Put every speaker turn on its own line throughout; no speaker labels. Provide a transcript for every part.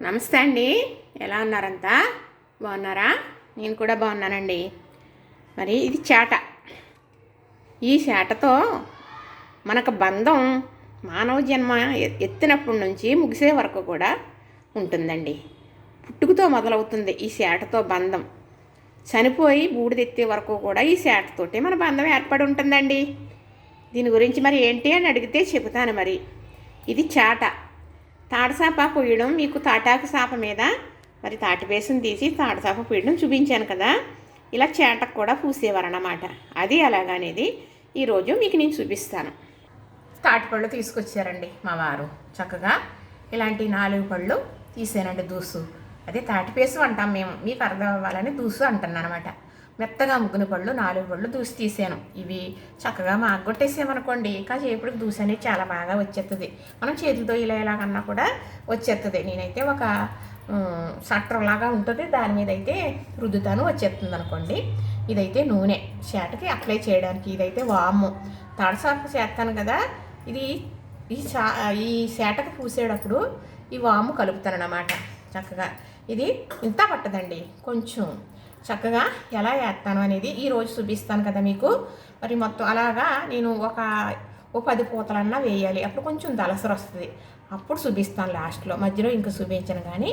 నమస్తే అండి. ఎలా ఉన్నారంతా? బాగున్నారా? నేను కూడా బాగున్నానండి. మరి ఇది చేట. ఈ చేటతో మనకు బంధం మానవ జన్మ ఎత్తినప్పటి నుంచి ముగిసే వరకు కూడా ఉంటుందండి. పుట్టుకతో మొదలవుతుంది ఈ చేటతో బంధం. చనిపోయి బూడిదెత్తే వరకు కూడా ఈ చేటతోటే మన బంధం ఏర్పడి ఉంటుందండి. దీని గురించి మరి ఏంటి అని అడిగితే చెబుతాను. మరి ఇది చేట. తాడసాప పూయడం మీకు తాటాకు సాప మీద మరి తాటిపేసం తీసి తాడసాప పూయడం చూపించాను కదా. ఇలా చేటకు కూడా పూసేవారన్నమాట. అది అలాగనేది ఈరోజు మీకు నేను చూపిస్తాను. తాటిపళ్ళు తీసుకొచ్చారండి మా వారు. చక్కగా ఇలాంటి 4 పళ్ళు తీసానండి. దూసు అదే తాటిపేసు అంటాం మేము, మీకు అర్థం అవ్వాలని దూసు అంటున్నాను అనమాట. మెత్తగా ముగ్గుని పళ్ళు 4 పళ్ళు దూసి తీసాను. ఇవి చక్కగా మాగొట్టేసామనుకోండి కాసేపటికి దూసి అనేది చాలా బాగా వచ్చేస్తుంది. మనం చేతులతో ఇలా కన్నా కూడా వచ్చేస్తుంది. నేనైతే ఒక సట్రంలాగా ఉంటుంది, దాని మీద అయితే రుద్దుతాను, వచ్చేస్తుంది అనుకోండి. ఇదైతే నూనె చేటకి అప్లై చేయడానికి. ఇదైతే వాము తడసాకు చేస్తాను కదా. ఇది ఈ చేటకు పూసేటప్పుడు ఈ వాము కలుపుతాను అన్నమాట. చక్కగా ఇది ఇంత పట్టదండి, కొంచెం చక్కగా ఎలా వేస్తాను అనేది ఈరోజు చూపిస్తాను కదా మీకు. మరి మొత్తం అలాగా నేను ఓ 10 పూతలన్నా వేయాలి. అప్పుడు కొంచెం దలసర వస్తుంది, అప్పుడు చూపిస్తాను లాస్ట్లో. మధ్యలో ఇంకా చూపించను. కానీ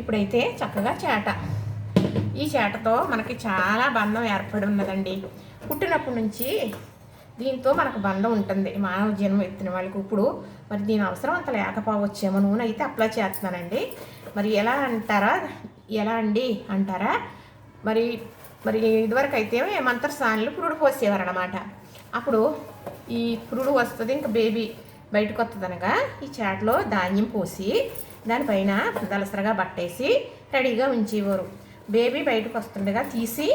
ఇప్పుడైతే చక్కగా చేట. ఈ చేటతో మనకి చాలా బంధం ఏర్పడి ఉన్నదండి. పుట్టినప్పటి నుంచి దీంతో మనకు బంధం ఉంటుంది మానవ జన్మ ఎత్తిన వాళ్ళకి. ఇప్పుడు మరి దీని అవసరం అంత లేకపోవచ్చేమో. నూనె అయితే అప్లై చేస్తున్నానండి. మరి ఎలా అండి అంటారా? మరి ఇదివరకు అయితే మంత్రస్థానంలో పురుడు పోసేవారనమాట. అప్పుడు ఈ పురుడు వస్తుంది, ఇంకా బేబీ బయటకు వస్తుందనగా ఈ చేటలో ధాన్యం పోసి దానిపైన దలసరగా బట్టేసి రెడీగా ఉంచేవారు. బేబీ బయటకు వస్తుండగా తీసి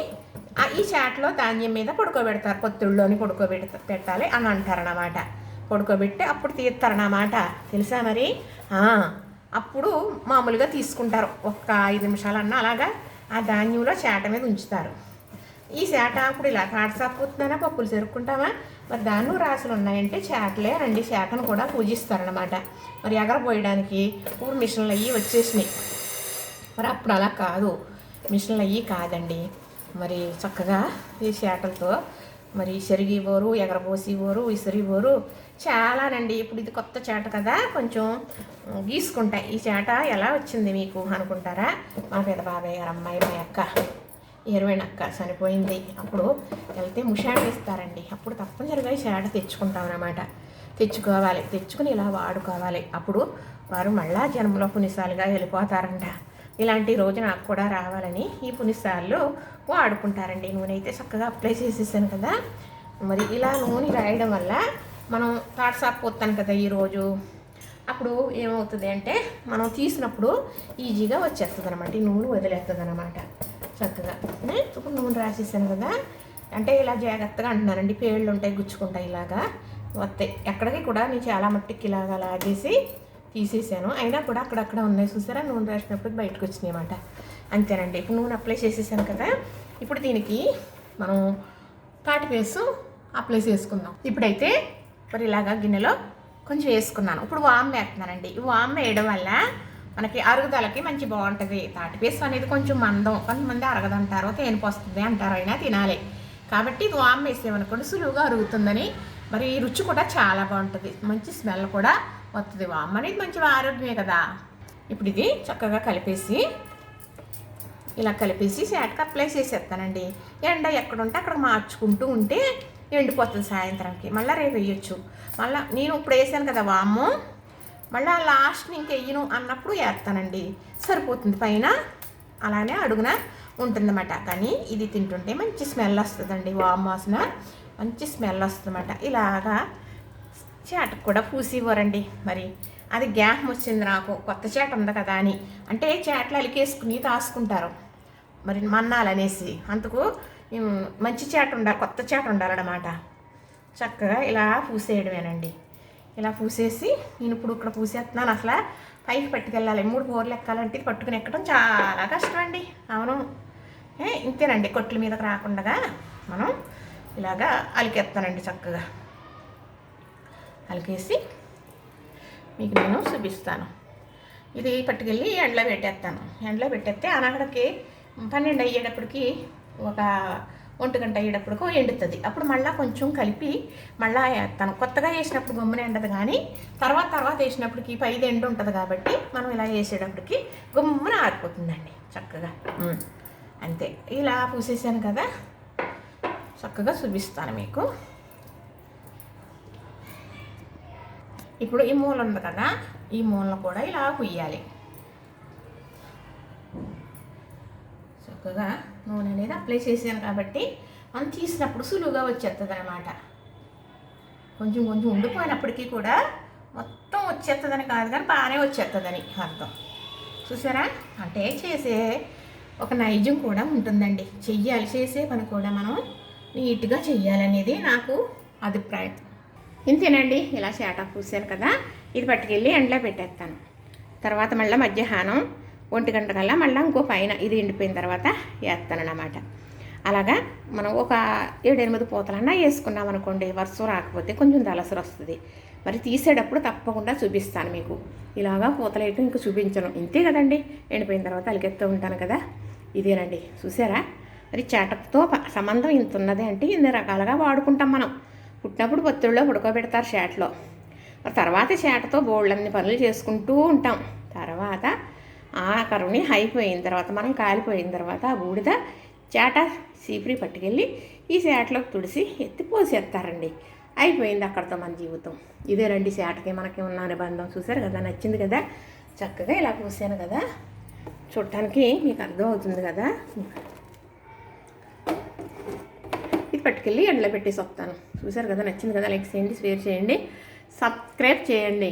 ఈ చేటలో ధాన్యం మీద పడుకోబెడతారు. పొత్తుల్లోని పెట్టాలి అని అంటారన్నమాట. పడుకోబెట్టి అప్పుడు తీస్తారన్నమాట. తెలుసా మరి? అప్పుడు మామూలుగా తీసుకుంటారు. ఒక 5 నిమిషాలన్నా అలాగా ఆ ధాన్యంలో చేట మీద ఉంచుతారు. ఈ చేట అప్పుడు ఇలా తాటసాపుతున్నానా పప్పులు చెరుక్కుంటామా, మరి దాన్ని రాసులు ఉన్నాయంటే చేటలే రండి. చేటను కూడా పూజిస్తారనమాట. మరి ఎగరపోయడానికి ఇప్పుడు మిషన్లు అయ్యి వచ్చేసినాయి. మరి అప్పుడు అలా కాదు, మిషన్లు అయ్యి కాదండి. మరి చక్కగా ఈ చేటలతో మరి చెరిగిపోరు, ఎగరపోసిపోరు, విసిరిపోరు చాలానండి. ఇప్పుడు ఇది కొత్త చేట కదా, కొంచెం గీసుకుంటాయి. ఈ చేట ఎలా వచ్చింది మీకు అనుకుంటారా? మా పెద్ద బాబాయ్ గారు అమ్మాయి, మా అక్క 20 అక్క చనిపోయింది. అప్పుడు వెళ్తే ముషాడు ఇస్తారండి. అప్పుడు తప్పనిసరిగా ఈ చేట తెచ్చుకుంటాం అన్నమాట. తెచ్చుకుని ఇలా వాడుకోవాలి. అప్పుడు వారు మళ్ళా జన్మలో పునిసాలుగా వెళ్ళిపోతారంట. ఇలాంటి రోజు నాకు కూడా రావాలని ఈ పునిసార్లు వాడుకుంటారండి. నూనె అయితే చక్కగా అప్లై చేసేసాను కదా. మరి ఇలా నూనె రాయడం వల్ల మనం తాటసాపు పోతాను కదా ఈరోజు. అప్పుడు ఏమవుతుంది అంటే మనం తీసినప్పుడు ఈజీగా వచ్చేస్తుంది అనమాట. ఈ నూనె వదిలేస్తుంది అనమాట చక్కగా. ఇప్పుడు నూనె రాసేసాను కదా, అంటే ఇలా జాగ్రత్తగా అంటున్నానండి. పేళ్ళు ఉంటాయి, గుచ్చుకుంటాయి, ఇలాగా వస్తాయి. ఎక్కడికి కూడా నేను చాలా మట్టికి ఇలాగా లాగేసి తీసేసాను. అయినా కూడా అక్కడక్కడ ఉన్నాయి చూసారా, నూనె రాసినప్పుడు బయటకు వచ్చినాయి అన్నమాట. అంతేనండి. ఇప్పుడు నూనె అప్లై చేసేసాను కదా. ఇప్పుడు దీనికి మనం తాటిపేసు అప్లై చేసుకుందాం. ఇప్పుడైతే మరి ఇలాగా గిన్నెలో కొంచెం వేసుకున్నాను. ఇప్పుడు వామ్ వేస్తున్నానండి. ఈ వామ్ వేయడం వల్ల మనకి అరుగుదలకి మంచి బాగుంటుంది. తాటిపేసు అనేది కొంచెం మందం, కొంతమంది అరగదంటారు, తేనిపు వస్తుంది అంటారు, అయినా తినాలి. కాబట్టి ఇది వామ్ వేసేమనుకోండి సులువుగా అరుగుతుందని. మరి రుచి కూడా చాలా బాగుంటుంది, మంచి స్మెల్ కూడా వస్తుంది. వామ్ అనేది మంచి ఆరోగ్యమే కదా. ఇప్పుడు ఇది చక్కగా ఇలా కలిపేసి చేటకు అప్లై చేసేస్తానండి. ఎండ ఎక్కడుంటే అక్కడ మార్చుకుంటూ ఉంటే ఎండిపోతుంది సాయంత్రంకి. మళ్ళీ రేపు వేయచ్చు. మళ్ళీ నేను ఇప్పుడు వేసాను కదా వాము, మళ్ళీ లాస్ట్ని ఇంక వేయను అన్నప్పుడు వేస్తానండి. సరిపోతుంది. పైన అలానే అడుగున ఉంటుందన్నమాట. కానీ ఇది తింటుంటే మంచి స్మెల్ వస్తుందండి. వాము వాసన మంచి స్మెల్ వస్తుందన్నమాట. ఇలాగా చేటకు కూడా పూసివ్వరండి. మరి అది గ్యాప్ వచ్చింది నాకు, కొత్త చేట ఉంది కదా అని. అంటే చేటలు అలికేసుకుని దాచుకుంటారు మరి మన్నాలనేసి. అందుకు మంచి చేట ఉండాలి, కొత్త చేట ఉండాలన్నమాట. చక్కగా ఇలా పూసేయడమేనండి. ఇలా పూసేసి నేను ఇప్పుడు ఇక్కడ పూసేస్తున్నాను. అసలు పైకి పట్టుకెళ్ళాలి. 3 బోర్లు ఎక్కాలంటే ఇది పట్టుకుని ఎక్కడం చాలా కష్టం అండి. అవును, ఇంతేనండి. కొట్ల మీదకి రాకుండా మనం ఇలాగా అలికేస్తానండి. చక్కగా అలికేసి మీకు నేను చూపిస్తాను. ఇది పట్టుకెళ్ళి ఎండలో పెట్టేస్తాను. ఎండలో పెట్టేస్తే అనగడకి 12 అయ్యేటప్పటికి ఒక 1 గంట అయ్యేటప్పటికో ఎండుతుంది. అప్పుడు మళ్ళీ కొంచెం కలిపి మళ్ళీ వేస్తాను. కొత్తగా వేసినప్పుడు గమ్మున ఎండదు, కానీ తర్వాత వేసినప్పటికి పైది ఎండు ఉంటుంది కాబట్టి మనం ఇలా వేసేటప్పటికి గమ్మున ఆరిపోతుందండి చక్కగా. అంతే, ఇలా పూసేసాను కదా, చక్కగా చూపిస్తాను మీకు. ఇప్పుడు ఈ మూల ఉంది కదా, ఈ మూలను కూడా ఇలా పుయ్యాలి. చక్కగా నూనె అనేది అప్లై చేసాను కాబట్టి మనం తీసినప్పుడు సులువుగా వచ్చేస్తుంది అనమాట. కొంచెం ఉండిపోయినప్పటికీ కూడా మొత్తం వచ్చేస్తుందని కాదు, కానీ బాగానే వచ్చేస్తుందని అర్థం. చూసారా? అంటే చేసే ఒక నైజం కూడా ఉంటుందండి. చేసే పని కూడా మనం నీట్గా చెయ్యాలనేది నాకు అభిప్రాయం. ఇంతేనండి, ఇలా చేట పూసాను కదా, ఇది పట్టుకెళ్ళి ఎండలో పెట్టేస్తాను. తర్వాత మళ్ళీ మధ్యాహ్నం 1 గంట కల్లా మళ్ళీ ఇంకో పైన ఇది ఎండిపోయిన తర్వాత వేస్తానన్నమాట. అలాగా మనం ఒక 7-8 పూతలన్నా వేసుకున్నాం అనుకోండి, వర్షం రాకపోతే కొంచెం దలసరు వస్తుంది. మరి తీసేటప్పుడు తప్పకుండా చూపిస్తాను మీకు. ఇలాగా పూతలు వేయటం ఇంకా చూపించను, ఇంతే కదండి. ఎండిపోయిన తర్వాత అలికెత్తూ ఉంటాను కదా, ఇదేనండి. చూసారా? మరి చేటతో సంబంధం ఇంత ఉన్నది అంటే ఇన్ని రకాలుగా వాడుకుంటాం మనం. పుట్టినప్పుడు పొత్తుల్లో పడుకోబెడతారు చేటలో. మరి తర్వాత చేటతో బోళ్ళన్ని పనులు చేసుకుంటూ ఉంటాం. తర్వాత ఆ కరువుని అయిపోయిన తర్వాత మనం కాలిపోయిన తర్వాత ఆ బూడిద చేట సీపురి పట్టుకెళ్ళి ఈ చేటలోకి తుడిసి ఎత్తి పోసేస్తారండి. అయిపోయింది అక్కడితో మన జీవితం. ఇదేనండి చేటకి మనకి ఉన్న నిబంధం. చూసారు కదా, నచ్చింది కదా, చక్కగా ఇలా పూసాను కదా, చూడటానికి మీకు అర్థం అవుతుంది కదా. ఇది పట్టుకెళ్ళి ఎండలో పెట్టేసి వస్తాను. చూసారు కదా, నచ్చింది కదా, లైక్ చేయండి, షేర్ చేయండి, సబ్స్క్రైబ్ చేయండి.